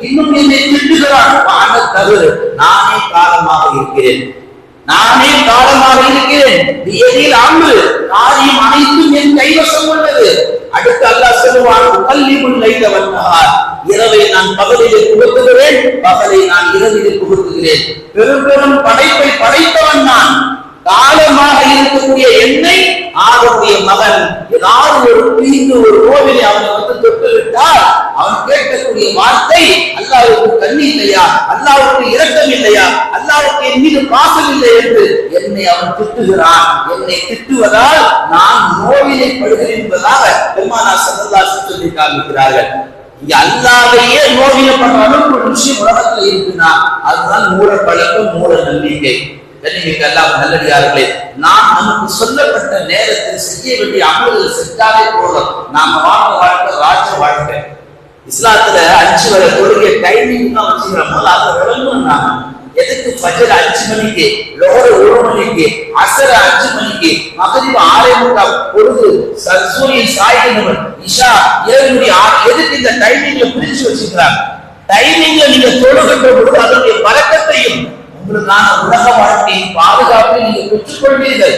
இன்னும் என்னை திட்டுகிறான். தவறு, நானே காலமாக இருக்கிறேன், நானே காலமாக இருக்கிறேன். எதில் அம்பு காரியம் அனைத்தும் என் கைவசம் உள்ளது. அடுத்து அல்லாஹ் சொல்லுவான், கல்லிமுல் லைல வன்னஹார், இரவை நான் பகலிலே புகுத்துகிறேன், பகலை நான் இரவிலே புகுத்துகிறேன். பெரும் பெரும் படைப்பை படைத்தவன் நான். காலமாக இருக்கக்கூடிய என்னை ஆகக்கூடிய மகன் ஏதாவது ஒரு தீங்கு ஒரு நோவினை அவனை வந்து தொட்டு விட்டால் அவன் கேட்கக்கூடிய வார்த்தை, அல்லாஹ்வுக்கு கண்ணி இல்லையா, அல்லாஹ்வுக்கு இரக்கம் இல்லையா, அல்லாஹ்வுக்கு என் மீது பாசம் இல்லை என்று என்னை அவன் திட்டுகிறான். என்னை திட்டுவதால் நான் நோவினை படுகிறேன் என்பதாக பெருமானார் ஸல்லல்லாஹு அலைஹி வஸல்லம் சொல்லி காண்பிக்கிறார்கள். இங்க அல்லாஹ்வையே நோவினப்படுற அளவுக்கு ஒரு விஷயம் உலகத்துல இருக்குன்னா அதுதான் மூட பழக்கம், மூட நம்பிக்கை. நல்லடியார்களே, நாம் நமக்கு சொல்லப்பட்ட நேரத்தில் செய்ய வேண்டிய அமல்கள் செஞ்சாலே போதும். நாம வாழ்க்கை வாழ்க்கை ராஜ வாழ்க்கை. இஸ்லாத்துல 5 வரை தொழுகை டைமிங் தான் வச்சுக்கிறோம். அதை விளங்கணும். எதுக்கு ஃபஜ்ர் 5 மணிக்கு, லோஹர் 1 மணிக்கு, அஸ்ர் 5 மணிக்கு, மக்ரிப் 6:45, பொழுது சூரியன் சாய்ந்தவன், இஷா 7:06, எதுக்கு இந்த டைமிங்ல பிரிச்சு வச்சுக்கிறாங்க? டைமிங்ல நீங்க தொழுகின்ற பொழுது அதனுடைய பழக்கத்தையும் உங்களுக்கான உலக வாழ்க்கையின் பாதுகாப்பை நீங்க பெற்றுக்கொள்வீர்கள்.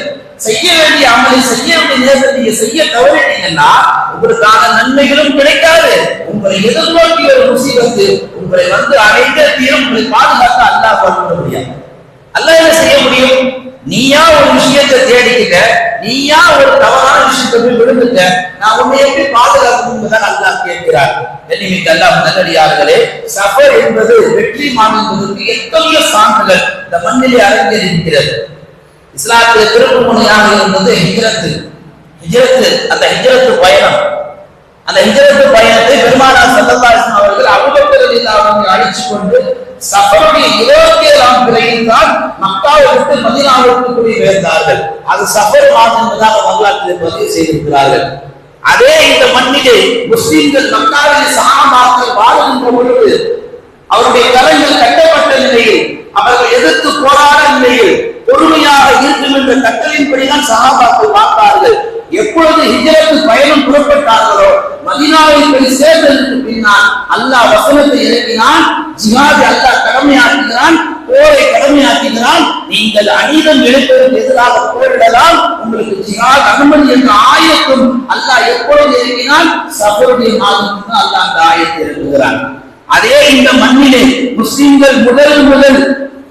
செய்ய வேண்டிய அமலை செய்ய வேண்டிய நேரத்தை நீங்க செய்ய தவறிட்டீங்கன்னா உங்களுக்கான நன்மைகளும் கிடைக்காது. உங்களை எதிர்நோக்கி ஒரு முசீபத்து உங்களை வந்து அடைந்த தீரம் உங்களை பாதுகாக்க அல்லாஹ் பண்ண முடியாது. அல்லாஹ் என்ன செய்ய முடியும்? நீயா ஒரு விஷயத்தை தேடிக்கிட்ட, நீயா ஒரு தவறான விஷயத்தை போய் விழுந்துட்ட, நான் உன்னை எப்படி பாதுகாக்கணும் என்பதை அல்லாஹ் கேட்கிறார். என்னைக்கு அல்லாஹ் நல்லடியார்களே, சஃபர் என்பது வெற்றி மாநிலத்திற்கு எத்தனையோ சான்றுகள் இந்த மண்ணிலே அரங்கேறியிருக்கிறது. இஸ்லாத்திலே திருப்பு முனையாக இருந்தது ஹிஜ்ரத்து. அந்த ஹிஜ்ரத்து பயணம், அந்த ஹிஜ்ரத்து பயணத்தை பெருமானார் ஸல்லல்லாஹு அலைஹி வஸல்லம் அவர்கள் அபூபக்கர் ரலியல்லாஹு அன்ஹு அழைச்சு கொண்டு சஃபருடைய 27ஆம் பிறையில் தான் மக்காவை விட்டு மதீனாவுக்கு குடிபெயர்ந்தார்கள். அது சஃபர் மாதம் என்பதாக வரலாற்றில் பதிவு செய்திருக்கிறார்கள். அதே இந்த மண்ணிலே முஸ்லிம்கள் மக்காவிலே சஹாபாக்கள் வாழ்கின்ற பொழுது அவருடைய கரங்கள் கட்டப்பட்ட நிலையில், அவர்கள் எதிர்த்து போராட நிலையில் பொறுமையாக இருக்கும் என்ற கட்டளையின்படிதான் சஹாபாக்கள் வாழ்ந்தார்கள். எப்பொழுது ஹிஜ்ரத்து பயணம் புறப்பட்டார்களோ மதீனாவை போய் சேர்ந்ததற்கு பின்னால் அல்லாஹ் வசனத்தை இறக்கினான். ஜிஹாதை அல்லாஹ் கடமையாக்குகிறான், போரை கடமையாக்குகிறான். நீங்கள் அநீதம் இழைப்பதற்கு எதிராக போரிடலாம், உங்களுக்கு ஜிஹாத் அனுமதி என்ற ஆயத்தும் அல்லாஹ் எப்பொழுது இறக்கினான்? சஃபருடைய மாதத்துக்கு அல்லாஹ் அந்த ஆயத்தை இறக்குகிறான். அதே இந்த மண்ணிலே முஸ்லிம்கள் முதல்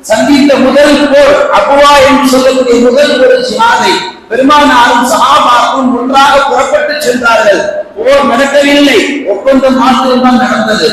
சந்தித்த முதல் போர் அபுவா என்று சொல்லக்கூடிய முதல் ஒரு ஜிஹாதை பெருமானாரும் சஹாபாக்களும் ஒன்றாக புறப்பட்டு சென்றார்கள். போர் நடக்கவில்லை, ஒப்பந்தம் மாத்திரம்தான் நடந்தது.